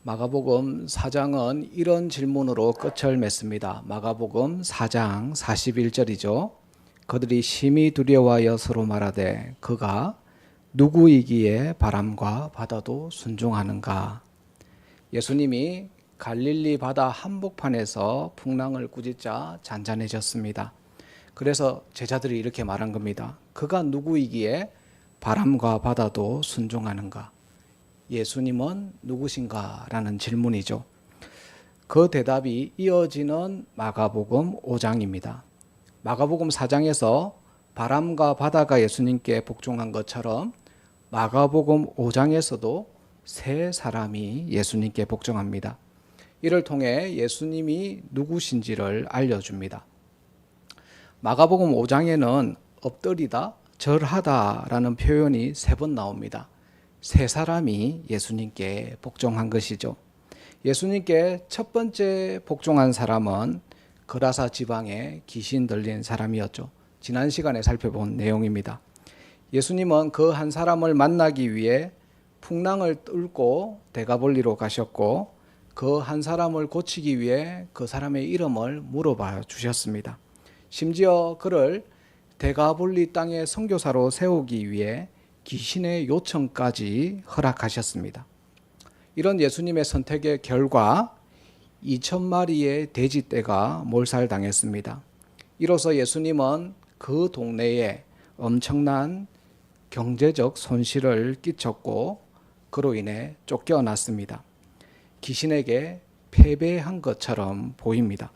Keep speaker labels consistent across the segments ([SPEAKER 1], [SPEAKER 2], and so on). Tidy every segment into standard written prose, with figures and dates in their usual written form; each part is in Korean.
[SPEAKER 1] 마가복음 4장은 이런 질문으로 끝을 맺습니다. 마가복음 4장 41절이죠. 그들이 심히 두려워하여 서로 말하되 그가 누구이기에 바람과 바다도 순종하는가. 예수님이 갈릴리 바다 한복판에서 풍랑을 꾸짖자 잔잔해졌습니다. 그래서 제자들이 이렇게 말한 겁니다. 그가 누구이기에 바람과 바다도 순종하는가. 예수님은 누구신가? 라는 질문이죠. 그 대답이 이어지는 마가복음 5장입니다. 마가복음 4장에서 바람과 바다가 예수님께 복종한 것처럼 마가복음 5장에서도 세 사람이 예수님께 복종합니다. 이를 통해 예수님이 누구신지를 알려줍니다. 마가복음 5장에는 엎드리다, 절하다 라는 표현이 3번 나옵니다. 세 사람이 예수님께 복종한 것이죠. 예수님께 첫 번째 복종한 사람은 그라사 지방에 귀신 들린 사람이었죠. 지난 시간에 살펴본 내용입니다. 예수님은 그 한 사람을 만나기 위해 풍랑을 뚫고 데가볼리로 가셨고 그 한 사람을 고치기 위해 그 사람의 이름을 물어봐 주셨습니다. 심지어 그를 데가볼리 땅의 선교사로 세우기 위해 귀신의 요청까지 허락하셨습니다. 이런 예수님의 선택의 결과 2,000마리의 돼지떼가 몰살당했습니다. 이로써 예수님은 그 동네에 엄청난 경제적 손실을 끼쳤고 그로 인해 쫓겨났습니다. 귀신에게 패배한 것처럼 보입니다.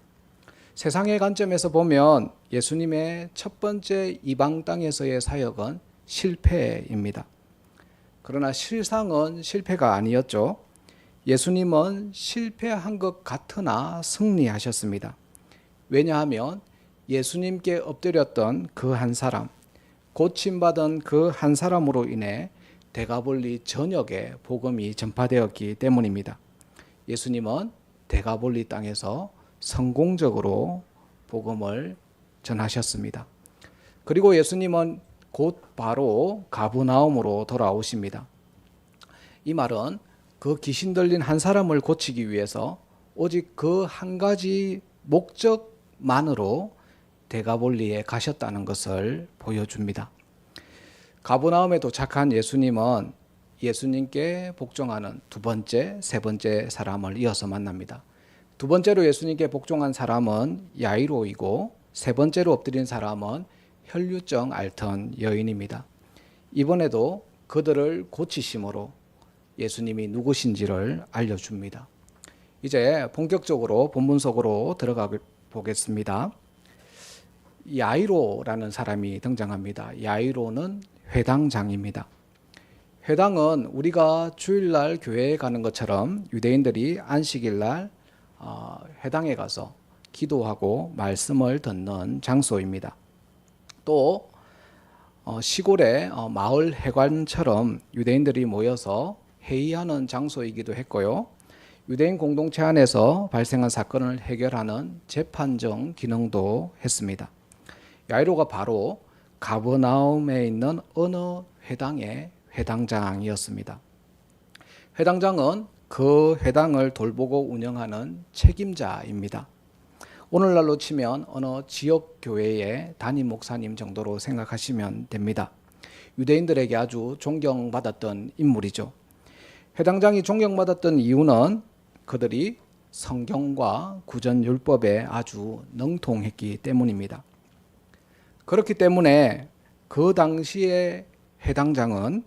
[SPEAKER 1] 세상의 관점에서 보면 예수님의 첫 번째 이방 땅에서의 사역은 실패입니다. 그러나 실상은 실패가 아니었죠. 예수님은 실패한 것 같으나 승리하셨습니다. 왜냐하면 예수님께 엎드렸던 그 한 사람, 고침받은 그 한 사람으로 인해 데가볼리 전역에 복음이 전파되었기 때문입니다. 예수님은 데가볼리 땅에서 성공적으로 복음을 전하셨습니다. 그리고 예수님은 곧 바로 가브나움으로 돌아오십니다. 이 말은 그 귀신 들린 한 사람을 고치기 위해서 오직 그 한 가지 목적만으로 데가볼리에 가셨다는 것을 보여줍니다. 가브나움에 도착한 예수님은 예수님께 복종하는 두 번째, 세 번째 사람을 이어서 만납니다. 두 번째로 예수님께 복종한 사람은 야이로이고 세 번째로 엎드린 사람은 혈류증 앓던 여인입니다. 이번에도 그들을 고치심으로 예수님이 누구신지를 알려줍니다. 이제 본격적으로 본문 속으로 들어가 보겠습니다. 야이로라는 사람이 등장합니다. 야이로는 회당장입니다. 회당은 우리가 주일날 교회에 가는 것처럼 유대인들이 안식일날 회당에 가서 기도하고 말씀을 듣는 장소입니다. 또 시골의 마을 회관처럼 유대인들이 모여서 회의하는 장소이기도 했고요. 유대인 공동체 안에서 발생한 사건을 해결하는 재판정 기능도 했습니다. 야이로가 바로 가버나움에 있는 어느 회당의 회당장이었습니다. 회당장은 그 회당을 돌보고 운영하는 책임자입니다. 오늘날로 치면 어느 지역 교회의 담임 목사님 정도로 생각하시면 됩니다. 유대인들에게 아주 존경받았던 인물이죠. 회당장이 존경받았던 이유는 그들이 성경과 구전율법에 아주 능통했기 때문입니다. 그렇기 때문에 그 당시에 회당장은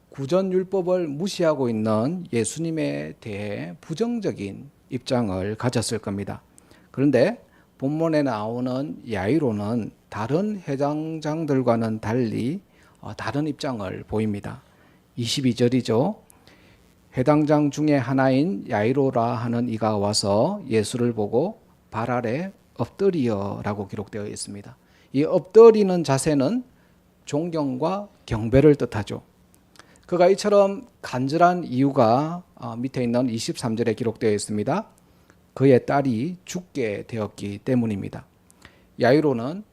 [SPEAKER 1] 구전율법을 무시하고 있는 예수님에 대해 부정적인 입장을 가졌을 겁니다. 그런데 본문에 나오는 야이로는 다른 회당장들과는 달리 다른 입장을 보입니다. 22절이죠. 회당장 중에 하나인 야이로라 하는 이가 와서 예수를 보고 발 아래 엎드리어라고 기록되어 있습니다. 이 엎드리는 자세는 존경과 경배를 뜻하죠. 그가 이처럼 간절한 이유가 밑에 있는 23절에 기록되어 있습니다. 그의 딸이 죽게 되었기 때문입니다. 야이로는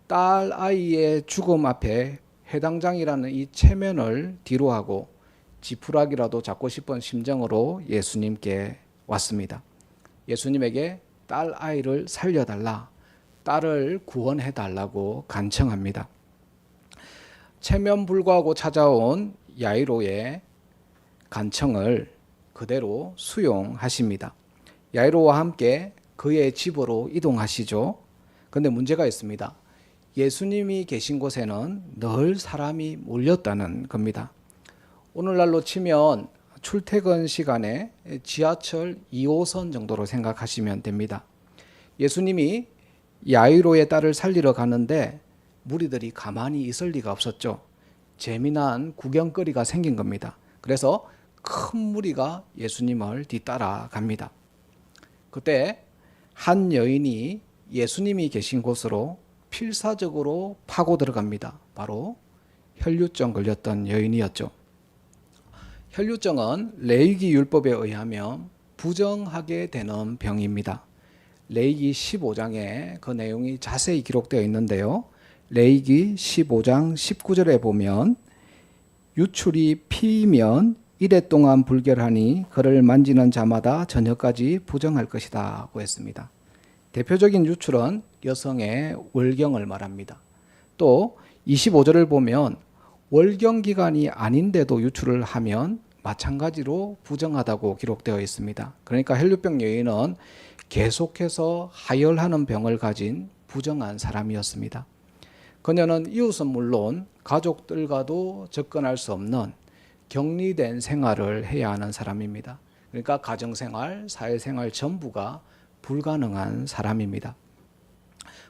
[SPEAKER 1] 딸 아이의 죽음 앞에 회당장이라는 이 체면을 뒤로하고 지푸라기라도 잡고 싶은 심정으로 예수님께 왔습니다. 예수님에게 딸 아이를 살려달라, 딸을 구원해달라고 간청합니다. 체면불구하고 찾아온 야이로의 간청을 그대로 수용하십니다. 야이로와 함께 그의 집으로 이동하시죠. 그런데 문제가 있습니다. 예수님이 계신 곳에는 늘 사람이 몰렸다는 겁니다. 오늘날로 치면 출퇴근 시간에 지하철 2호선 정도로 생각하시면 됩니다. 예수님이 야이로의 딸을 살리러 가는데 무리들이 가만히 있을 리가 없었죠. 재미난 구경거리가 생긴 겁니다. 그래서 큰 무리가 예수님을 뒤따라 갑니다. 그때 한 여인이 예수님이 계신 곳으로 필사적으로 파고 들어갑니다. 바로 혈류증 걸렸던 여인이었죠. 혈류증은 레위기 율법에 의하면 부정하게 되는 병입니다. 레위기 15장에 그 내용이 자세히 기록되어 있는데요. 레위기 15장 19절에 보면 유출이 피이면 이래 동안 불결하니 그를 만지는 자마다 저녁까지 부정할 것이다고 했습니다. 대표적인 유출은 여성의 월경을 말합니다. 또 25절을 보면 월경 기간이 아닌데도 유출을 하면 마찬가지로 부정하다고 기록되어 있습니다. 그러니까 혈류병 여인은 계속해서 하혈하는 병을 가진 부정한 사람이었습니다. 그녀는 이웃은 물론 가족들과도 접근할 수 없는 격리된 생활을 해야 하는 사람입니다. 그러니까 가정생활, 사회생활 전부가 불가능한 사람입니다.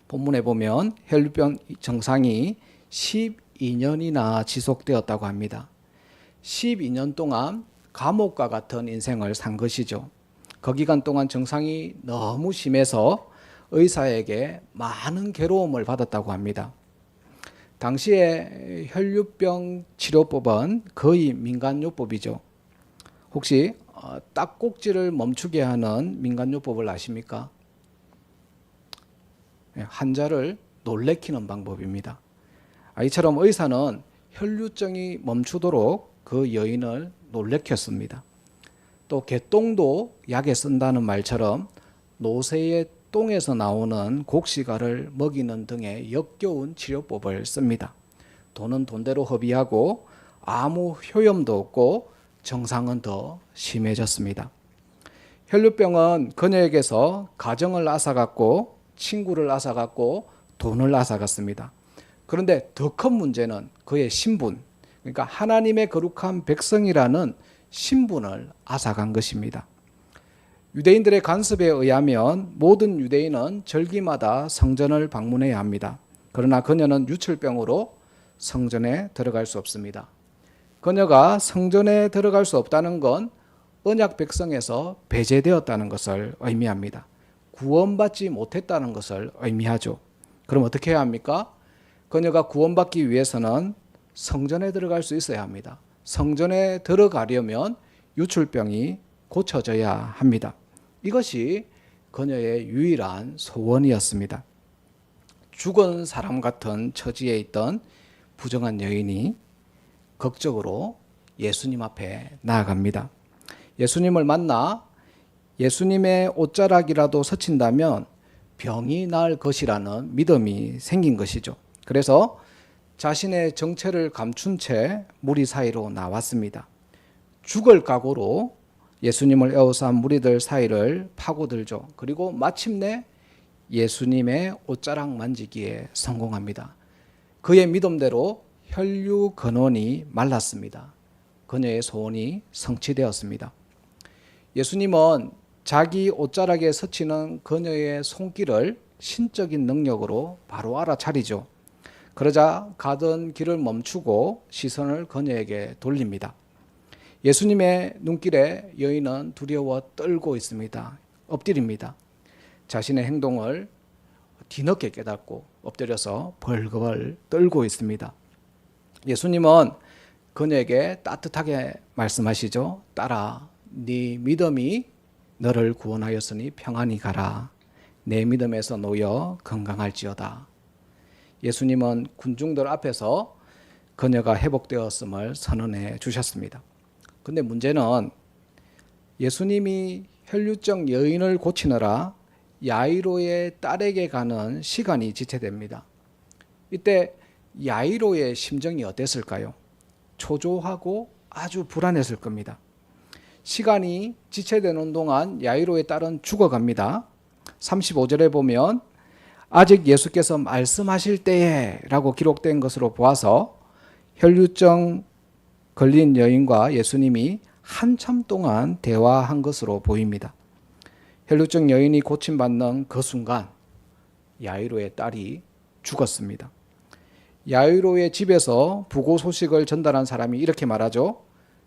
[SPEAKER 1] 본문에 보면 혈류병 증상이 12년이나 지속되었다고 합니다. 12년 동안 감옥과 같은 인생을 산 것이죠. 그 기간 동안 증상이 너무 심해서 의사에게 많은 괴로움을 받았다고 합니다. 당시에 혈류병 치료법은 거의 민간요법이죠. 혹시 딱꼭지를 멈추게 하는 민간요법을 아십니까? 환자를 놀래키는 방법입니다. 이처럼 의사는 혈류증이 멈추도록 그 여인을 놀래켰습니다. 또 개똥도 약에 쓴다는 말처럼 노새의 똥에서 나오는 곡식알을 먹이는 등의 역겨운 치료법을 씁니다. 돈은 돈대로 허비하고 아무 효험도 없고 증상은 더 심해졌습니다. 혈류병은 그녀에게서 가정을 앗아갔고 친구를 앗아갔고 돈을 앗아갔습니다. 그런데 더 큰 문제는 그의 신분, 그러니까 하나님의 거룩한 백성이라는 신분을 앗아간 것입니다. 유대인들의 간섭에 의하면 모든 유대인은 절기마다 성전을 방문해야 합니다. 그러나 그녀는 유출병으로 성전에 들어갈 수 없습니다. 그녀가 성전에 들어갈 수 없다는 건 언약 백성에서 배제되었다는 것을 의미합니다. 구원받지 못했다는 것을 의미하죠. 그럼 어떻게 해야 합니까? 그녀가 구원받기 위해서는 성전에 들어갈 수 있어야 합니다. 성전에 들어가려면 유출병이 고쳐져야 합니다. 이것이 그녀의 유일한 소원이었습니다. 죽은 사람 같은 처지에 있던 부정한 여인이 극적으로 예수님 앞에 나아갑니다. 예수님을 만나 예수님의 옷자락이라도 스친다면 병이 나을 것이라는 믿음이 생긴 것이죠. 그래서 자신의 정체를 감춘 채 무리 사이로 나왔습니다. 죽을 각오로 예수님을 에워싼 무리들 사이를 파고들죠. 그리고 마침내 예수님의 옷자락 만지기에 성공합니다. 그의 믿음대로 혈류 근원이 말랐습니다. 그녀의 소원이 성취되었습니다. 예수님은 자기 옷자락에 스치는 그녀의 손길을 신적인 능력으로 바로 알아차리죠. 그러자 가던 길을 멈추고 시선을 그녀에게 돌립니다. 예수님의 눈길에 여인은 두려워 떨고 있습니다. 엎드립니다. 자신의 행동을 뒤늦게 깨닫고 엎드려서 벌벌 떨고 있습니다. 예수님은 그녀에게 따뜻하게 말씀하시죠. 딸아, 네 믿음이 너를 구원하였으니 평안히 가라. 내 믿음에서 놓여 건강할지어다. 예수님은 군중들 앞에서 그녀가 회복되었음을 선언해 주셨습니다. 근데 문제는 예수님이 혈류증 여인을 고치느라 야이로의 딸에게 가는 시간이 지체됩니다. 이때 야이로의 심정이 어땠을까요? 초조하고 아주 불안했을 겁니다. 시간이 지체되는 동안 야이로의 딸은 죽어갑니다. 35절에 보면 아직 예수께서 말씀하실 때에 라고 기록된 것으로 보아서 혈류증 걸린 여인과 예수님이 한참 동안 대화한 것으로 보입니다. 혈류증 여인이 고침받는 그 순간 야이로의 딸이 죽었습니다. 야이로의 집에서 부고 소식을 전달한 사람이 이렇게 말하죠.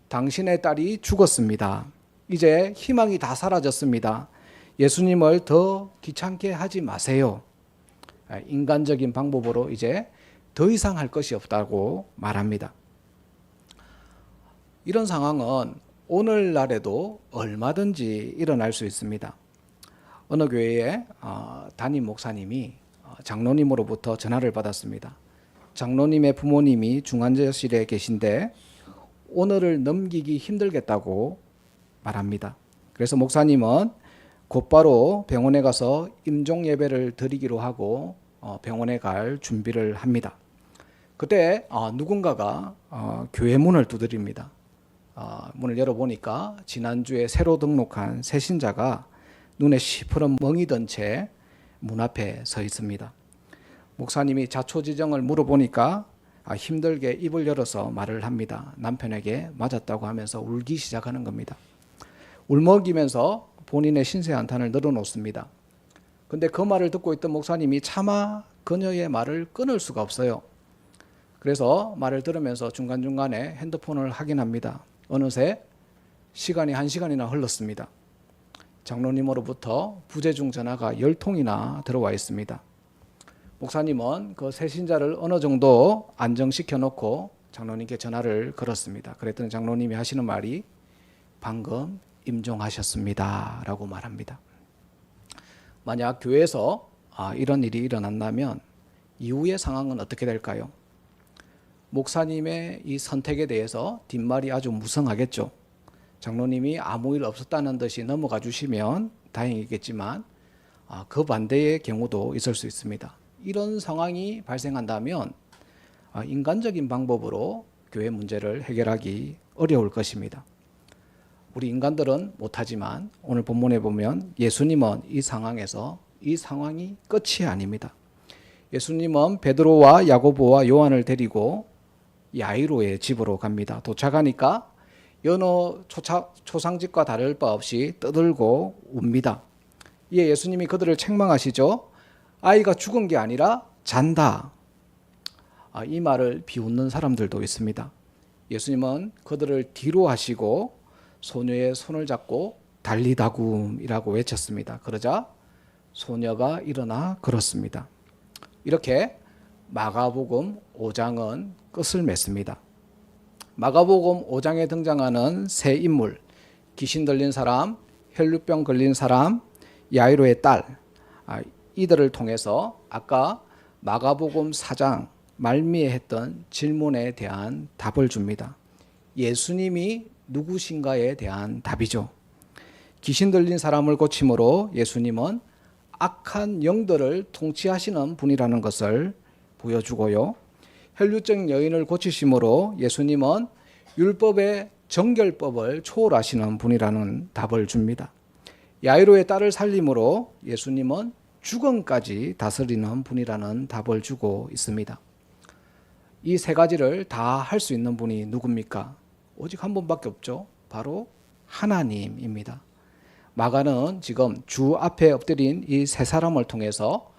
[SPEAKER 1] 당신의 딸이 죽었습니다. 이제 희망이 다 사라졌습니다. 예수님을 더 귀찮게 하지 마세요. 인간적인 방법으로 이제 더 이상 할 것이 없다고 말합니다. 이런 상황은 오늘날에도 얼마든지 일어날 수 있습니다. 어느 교회에 담임 목사님이 장로님으로부터 전화를 받았습니다. 장로님의 부모님이 중환자실에 계신데 오늘을 넘기기 힘들겠다고 말합니다. 그래서 목사님은 곧바로 병원에 가서 임종 예배를 드리기로 하고 병원에 갈 준비를 합니다. 그때 누군가가 교회 문을 두드립니다. 문을 열어보니까 지난주에 새로 등록한 새신자가 눈에 시퍼런 멍이 든 채 문 앞에 서 있습니다. 목사님이 자초지정을 물어보니까 힘들게 입을 열어서 말을 합니다. 남편에게 맞았다고 하면서 울기 시작하는 겁니다. 울먹이면서 본인의 신세 한탄을 늘어놓습니다. 근데 그 말을 듣고 있던 목사님이 차마 그녀의 말을 끊을 수가 없어요. 그래서 말을 들으면서 중간중간에 핸드폰을 확인합니다. 어느새 시간이 1시간이나 흘렀습니다. 장로님으로부터 부재중 전화가 10통이나 들어와 있습니다. 목사님은 그 새신자를 어느 정도 안정시켜 놓고 장로님께 전화를 걸었습니다. 그랬더니 장로님이 하시는 말이 방금 임종하셨습니다 라고 말합니다. 만약 교회에서 이런 일이 일어난다면 이후의 상황은 어떻게 될까요? 목사님의 이 선택에 대해서 뒷말이 아주 무성하겠죠. 장로님이 아무 일 없었다는 듯이 넘어가 주시면 다행이겠지만 그 반대의 경우도 있을 수 있습니다. 이런 상황이 발생한다면 인간적인 방법으로 교회 문제를 해결하기 어려울 것입니다. 우리 인간들은 못하지만 오늘 본문에 보면 예수님은 이 상황에서 이 상황이 끝이 아닙니다. 예수님은 베드로와 야고보와 요한을 데리고 야이로의 집으로 갑니다. 도착하니까 여느 초상집과 다를 바 없이 떠들고 웁니다. 이에 예수님이 그들을 책망하시죠. 아이가 죽은 게 아니라 잔다. 이 말을 비웃는 사람들도 있습니다. 예수님은 그들을 뒤로 하시고 소녀의 손을 잡고 달리다굼이라고 외쳤습니다. 그러자 소녀가 일어나 걸었습니다. 이렇게 마가복음 5장은 끝을 맺습니다. 마가복음 5장에 등장하는 세 인물, 귀신 들린 사람, 혈류병 걸린 사람, 야이로의 딸, 이들을 통해서 아까 마가복음 4장 말미에 했던 질문에 대한 답을 줍니다. 예수님이 누구신가에 대한 답이죠. 귀신 들린 사람을 고침으로 예수님은 악한 영들을 통치하시는 분이라는 것을 보여주고요. 혈류증 여인을 고치심으로 예수님은 율법의 정결법을 초월하시는 분이라는 답을 줍니다. 야이로의 딸을 살림으로 예수님은 죽음까지 다스리는 분이라는 답을 주고 있습니다. 이 세 가지를 다 할 수 있는 분이 누굽니까? 오직 한 분밖에 없죠. 바로 하나님입니다. 마가는 지금 주 앞에 엎드린 이 세 사람을 통해서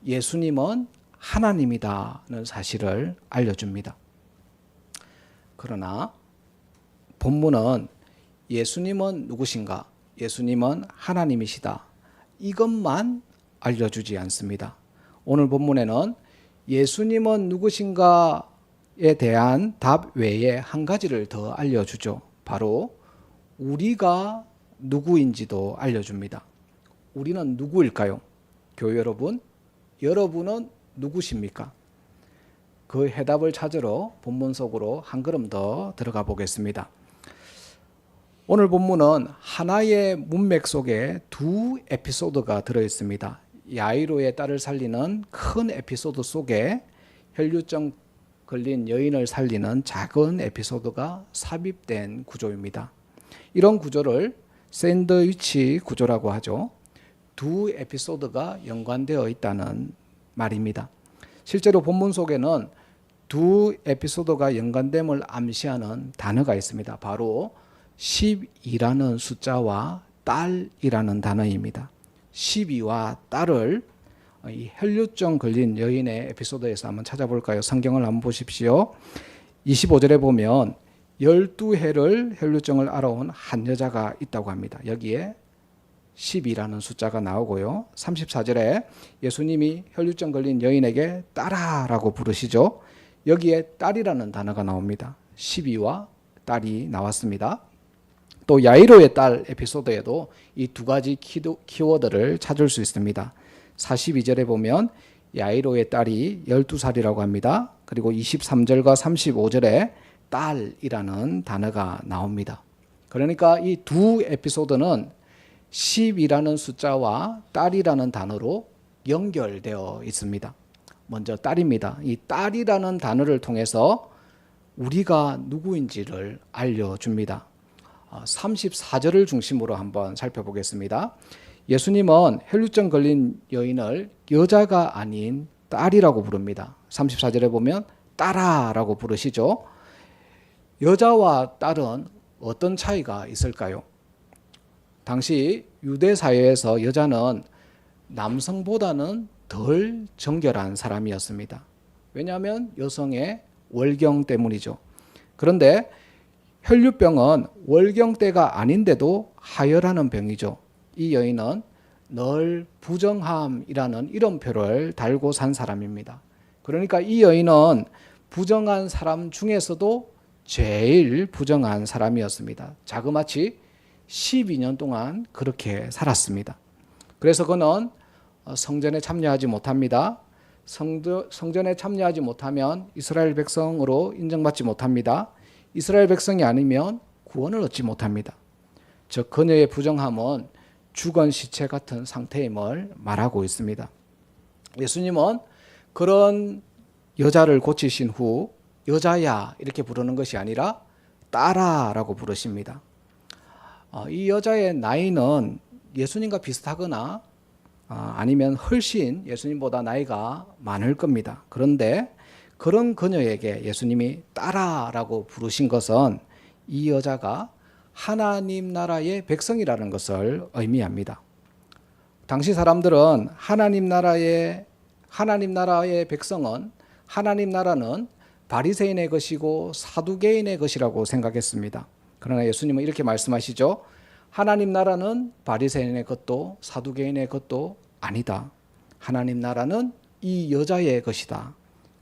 [SPEAKER 1] 예수님은 하나님이다는 사실을 알려줍니다. 그러나 본문은 예수님은 누구신가? 예수님은 하나님이시다. 이것만 알려주지 않습니다. 오늘 본문에는 예수님은 누구신가에 대한 답 외에 한 가지를 더 알려주죠. 바로 우리가 누구인지도 알려줍니다. 우리는 누구일까요? 교회 여러분, 여러분은 누구십니까? 그 해답을 찾으러 본문 속으로 한 걸음 더 들어가 보겠습니다. 오늘 본문은 하나의 문맥 속에 두 에피소드가 들어 있습니다. 야이로의 딸을 살리는 큰 에피소드 속에 혈류증 걸린 여인을 살리는 작은 에피소드가 삽입된 구조입니다. 이런 구조를 샌드위치 구조라고 하죠. 두 에피소드가 연관되어 있다는 말입니다. 실제로 본문 속에는 두 에피소드가 연관됨을 암시하는 단어가 있습니다. 바로 12라는 숫자와 딸이라는 단어입니다. 12와 딸을 이 혈류증 걸린 여인의 에피소드에서 한번 찾아볼까요? 성경을 한번 보십시오. 25절에 보면 12해를 혈류증을 앓아온 한 여자가 있다고 합니다. 여기에 12라는 숫자가 나오고요. 34절에 예수님이 혈류증 걸린 여인에게 딸아라고 부르시죠. 여기에 딸이라는 단어가 나옵니다. 12와 딸이 나왔습니다. 또 야이로의 딸 에피소드에도 이 두 가지 키워드를 찾을 수 있습니다. 42절에 보면 야이로의 딸이 12살이라고 합니다. 그리고 23절과 35절에 딸이라는 단어가 나옵니다. 그러니까 이 두 에피소드는 10이라는 숫자와 딸이라는 단어로 연결되어 있습니다. 먼저 딸입니다. 이 딸이라는 단어를 통해서 우리가 누구인지를 알려줍니다. 34절을 중심으로 한번 살펴보겠습니다. 예수님은 혈류증 걸린 여인을 여자가 아닌 딸이라고 부릅니다. 34절에 보면 딸아라고 부르시죠. 여자와 딸은 어떤 차이가 있을까요? 당시 유대 사회에서 여자는 남성보다는 덜 정결한 사람이었습니다. 왜냐하면 여성의 월경 때문이죠. 그런데 혈류병은 월경 때가 아닌데도 하혈하는 병이죠. 이 여인은 늘 부정함이라는 이름표를 달고 산 사람입니다. 그러니까 이 여인은 부정한 사람 중에서도 제일 부정한 사람이었습니다. 자그마치 12년 동안 그렇게 살았습니다. 그래서 그는 성전에 참여하지 못합니다. 성전에 참여하지 못하면 이스라엘 백성으로 인정받지 못합니다. 이스라엘 백성이 아니면 구원을 얻지 못합니다. 즉 그녀의 부정함은 죽은 시체 같은 상태임을 말하고 있습니다. 예수님은 그런 여자를 고치신 후 여자야 이렇게 부르는 것이 아니라 딸아라고 부르십니다. 이 여자의 나이는 예수님과 비슷하거나 아니면 훨씬 예수님보다 나이가 많을 겁니다. 그런데 그런 그녀에게 예수님이 딸아라고 부르신 것은 이 여자가 하나님 나라의 백성이라는 것을 의미합니다. 당시 사람들은 하나님 나라의 백성은 하나님 나라는 바리새인의 것이고 사두개인의 것이라고 생각했습니다. 그러나 예수님은 이렇게 말씀하시죠. 하나님 나라는 바리새인의 것도 사두개인의 것도 아니다. 하나님 나라는 이 여자의 것이다.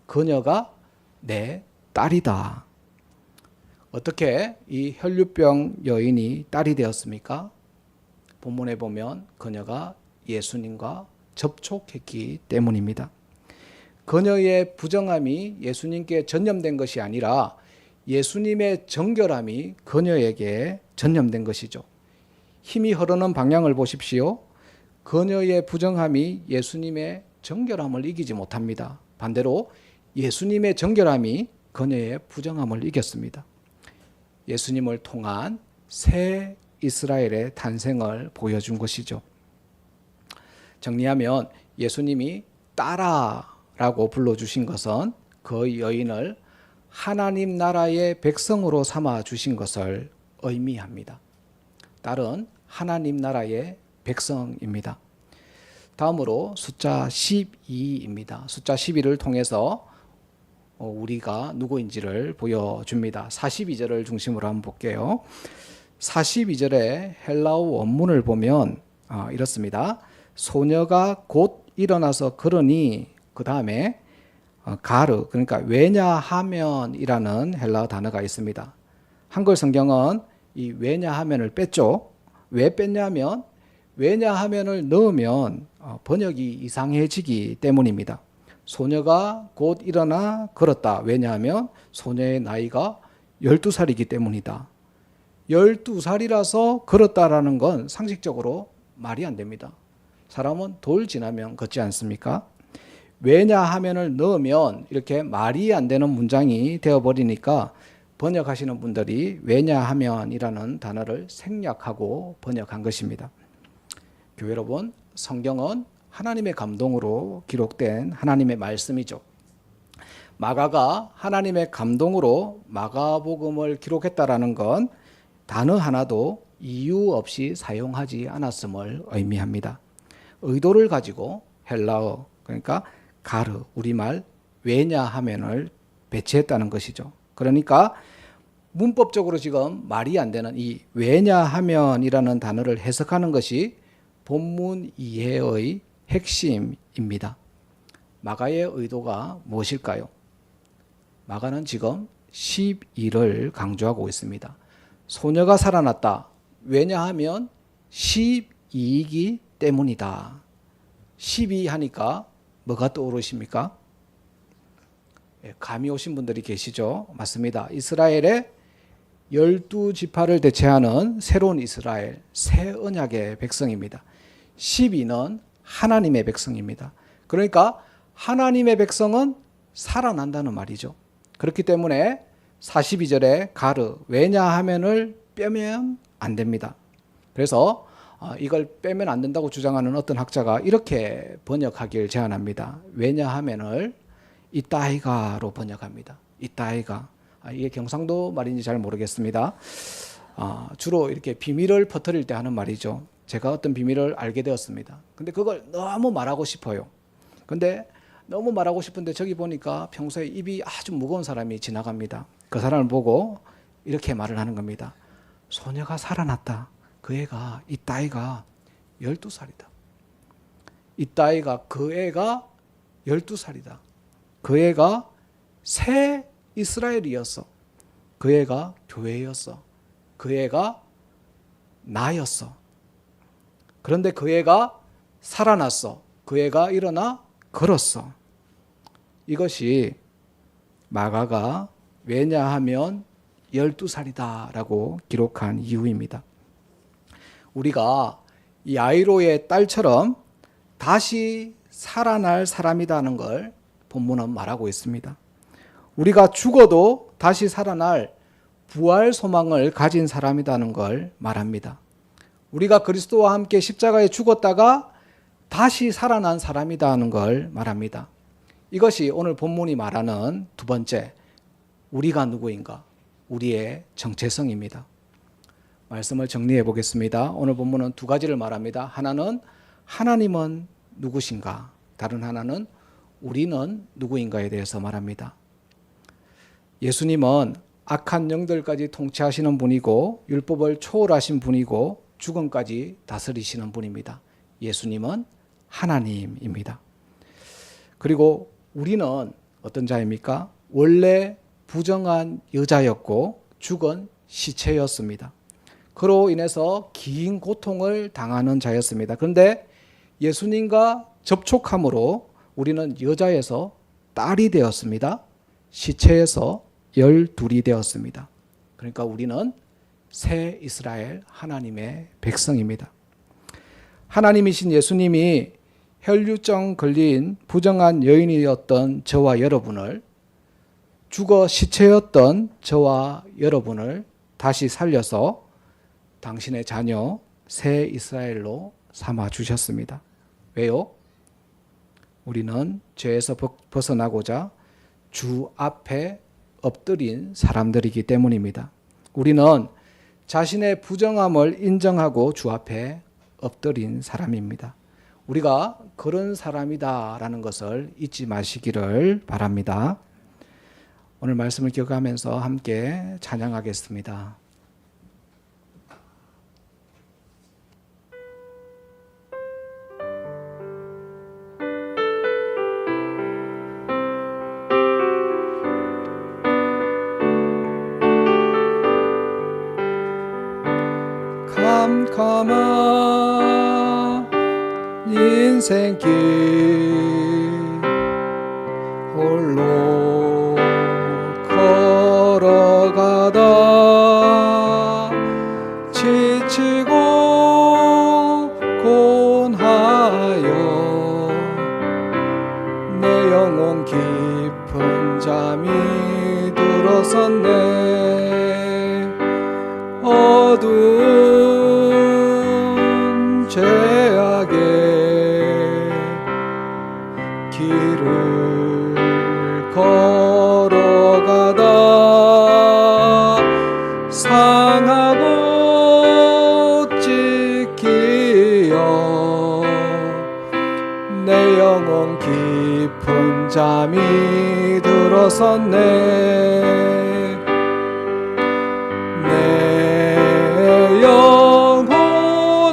[SPEAKER 1] 그녀가 내 딸이다. 어떻게 이 혈류병 여인이 딸이 되었습니까? 본문에 보면 그녀가 예수님과 접촉했기 때문입니다. 그녀의 부정함이 예수님께 전염된 것이 아니라 예수님의 정결함이 그녀에게 전염된 것이죠. 힘이 흐르는 방향을 보십시오. 그녀의 부정함이 예수님의 정결함을 이기지 못합니다. 반대로 예수님의 정결함이 그녀의 부정함을 이겼습니다. 예수님을 통한 새 이스라엘의 탄생을 보여준 것이죠. 정리하면 예수님이 딸아라고 불러주신 것은 그 여인을 하나님 나라의 백성으로 삼아 주신 것을 의미합니다. 딸은 하나님 나라의 백성입니다. 다음으로 숫자 12입니다. 숫자 12를 통해서 우리가 누구인지를 보여줍니다. 42절을 중심으로 한번 볼게요. 42절의 헬라어 원문을 보면 이렇습니다. 소녀가 곧 일어나서 걸으니 그 다음에 가르 그러니까 왜냐하면이라는 헬라어 단어가 있습니다. 한글 성경은 이 왜냐하면을 뺐죠. 왜 뺐냐면 왜냐하면을 넣으면 번역이 이상해지기 때문입니다. 소녀가 곧 일어나 걸었다. 왜냐하면 소녀의 나이가 12살이기 때문이다. 12살이라서 걸었다라는 건 상식적으로 말이 안 됩니다. 사람은 돌 지나면 걷지 않습니까? 왜냐하면을 넣으면 이렇게 말이 안 되는 문장이 되어버리니까 번역하시는 분들이 왜냐하면이라는 단어를 생략하고 번역한 것입니다. 교회 여러분, 성경은 하나님의 감동으로 기록된 하나님의 말씀이죠. 마가가 하나님의 감동으로 마가복음을 기록했다라는 건 단어 하나도 이유 없이 사용하지 않았음을 의미합니다. 의도를 가지고 헬라어, 그러니까 가르, 우리말 왜냐하면을 배치했다는 것이죠. 그러니까 문법적으로 지금 말이 안 되는 이 왜냐하면이라는 단어를 해석하는 것이 본문 이해의 핵심입니다. 마가의 의도가 무엇일까요? 마가는 지금 12를 강조하고 있습니다. 소녀가 살아났다. 왜냐하면 12이기 때문이다. 12 하니까 뭐가 떠오르십니까? 감이 오신 분들이 계시죠? 맞습니다. 이스라엘의 12지파를 대체하는 새로운 이스라엘, 새 언약의 백성입니다. 12는 하나님의 백성입니다. 그러니까 하나님의 백성은 살아난다는 말이죠. 그렇기 때문에 42절에 가르, 왜냐하면을 빼면 안 됩니다. 그래서 이걸 빼면 안 된다고 주장하는 어떤 학자가 이렇게 번역하길 제안합니다. 왜냐하면을 이따이가로 번역합니다. 이따이가. 이게 경상도 말인지 잘 모르겠습니다. 주로 이렇게 비밀을 퍼뜨릴 때 하는 말이죠. 제가 어떤 비밀을 알게 되었습니다. 근데 그걸 너무 말하고 싶어요. 근데 너무 말하고 싶은데 저기 보니까 평소에 입이 아주 무거운 사람이 지나갑니다. 그 사람을 보고 이렇게 말을 하는 겁니다. 소녀가 살아났다. 그 애가, 이따이가 12살이다. 이따이가 그 애가 12살이다. 그 애가 새 이스라엘이었어. 그 애가 교회였어. 그 애가 나였어. 그런데 그 애가 살아났어. 그 애가 일어나 걸었어. 이것이 마가가 왜냐하면 12살이다 라고 기록한 이유입니다. 우리가 이 야이로의 딸처럼 다시 살아날 사람이라는 걸 본문은 말하고 있습니다. 우리가 죽어도 다시 살아날 부활 소망을 가진 사람이라는 걸 말합니다. 우리가 그리스도와 함께 십자가에 죽었다가 다시 살아난 사람이라는 걸 말합니다. 이것이 오늘 본문이 말하는 두 번째, 우리가 누구인가? 우리의 정체성입니다. 말씀을 정리해 보겠습니다. 오늘 본문은 두 가지를 말합니다. 하나는 하나님은 누구신가? 다른 하나는 우리는 누구인가에 대해서 말합니다. 예수님은 악한 영들까지 통치하시는 분이고 율법을 초월하신 분이고 죽음까지 다스리시는 분입니다. 예수님은 하나님입니다. 그리고 우리는 어떤 자입니까? 원래 부정한 여자였고 죽은 시체였습니다. 그로 인해서 긴 고통을 당하는 자였습니다. 그런데 예수님과 접촉함으로 우리는 여자에서 딸이 되었습니다. 시체에서 열둘이 되었습니다. 그러니까 우리는 새 이스라엘 하나님의 백성입니다. 하나님이신 예수님이 혈류증 걸린 부정한 여인이었던 저와 여러분을, 죽어 시체였던 저와 여러분을 다시 살려서 당신의 자녀 새 이스라엘로 삼아 주셨습니다. 왜요? 우리는 죄에서 벗어나고자 주 앞에 엎드린 사람들이기 때문입니다. 우리는 자신의 부정함을 인정하고 주 앞에 엎드린 사람입니다. 우리가 그런 사람이다라는 것을 잊지 마시기를 바랍니다. 오늘 말씀을 기억하면서 함께 찬양하겠습니다. 캄캄한 인생길 홀로 걸어가다 잠이 들어섰네. 내 영혼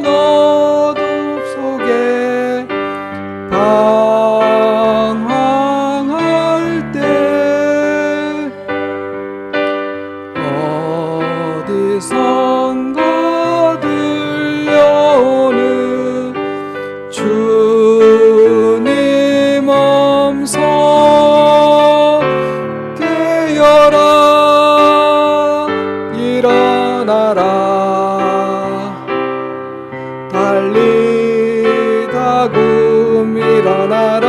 [SPEAKER 1] 어둠 속에 방황할 때 어디선가 들려오는 주님 음성, 깨어라 일어나라, 달리다 금 일어나라,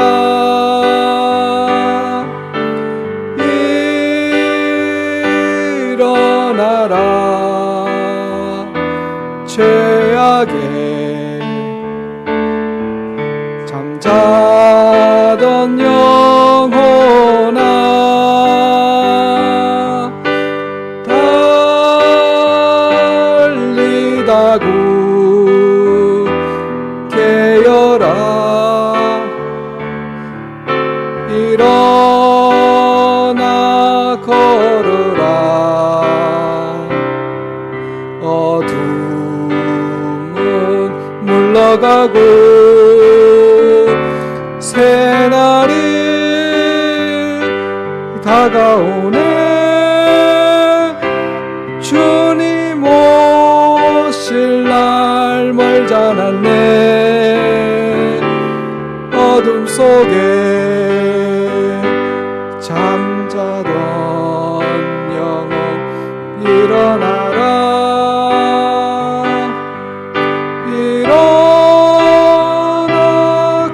[SPEAKER 1] 일어나라. 죄악에 잠자던 영혼아, 달리다구 깨어라, 일어나 걸으라. 어둠은 물러가고 새날이 다가오네. 주님 오실 날 멀지 않았네. 어둠 속에 잠자던 영혼 일어나라, 일어나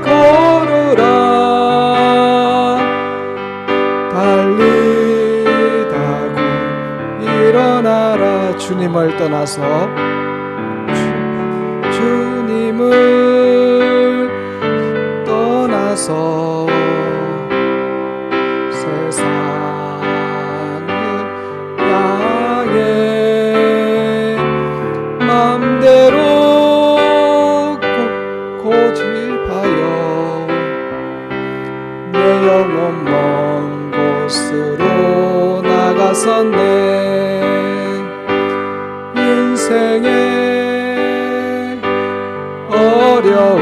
[SPEAKER 1] 걸으라, 달리다구 일어나라. 주님을 떠나서 주님을 떠나서 세상을 향해 맘대로 고집하여 내 영혼 먼 곳으로 나갔었네. 인생의 어려움,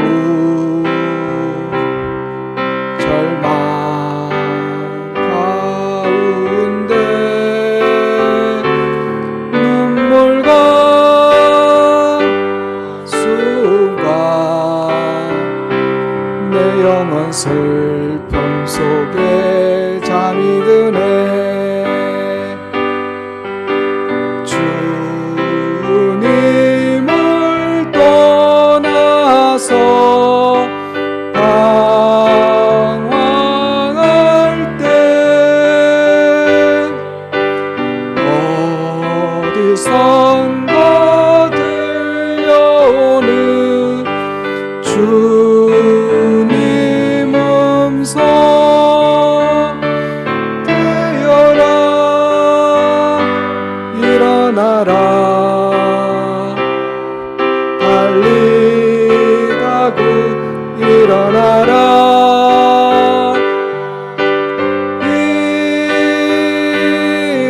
[SPEAKER 1] 절망 가운데 눈물과 순간 내 영혼 슬픔 속에 잠이 드네. 주님을 떠나서 방황할 때 어디선가 들려오는 주님 음성, 깨어라 일어나라, 달리다구 일어나라,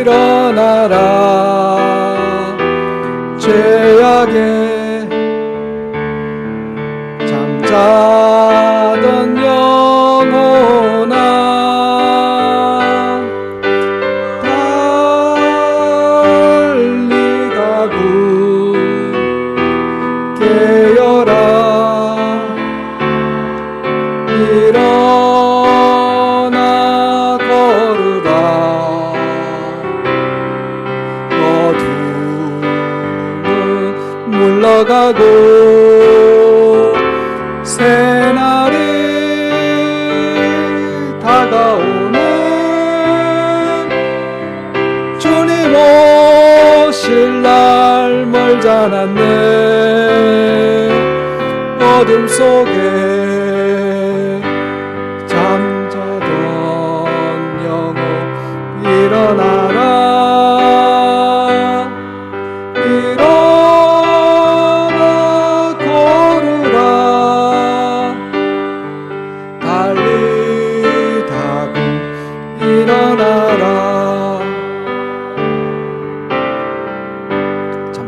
[SPEAKER 1] 일어나라. 죄악에 잠자던 영혼아, 달리다구 깨어라, 일어나 걸으라. 어둠은 물러가고 새날이 다가오네. 주님 오실 날 멀지 않았네. 어둠 속에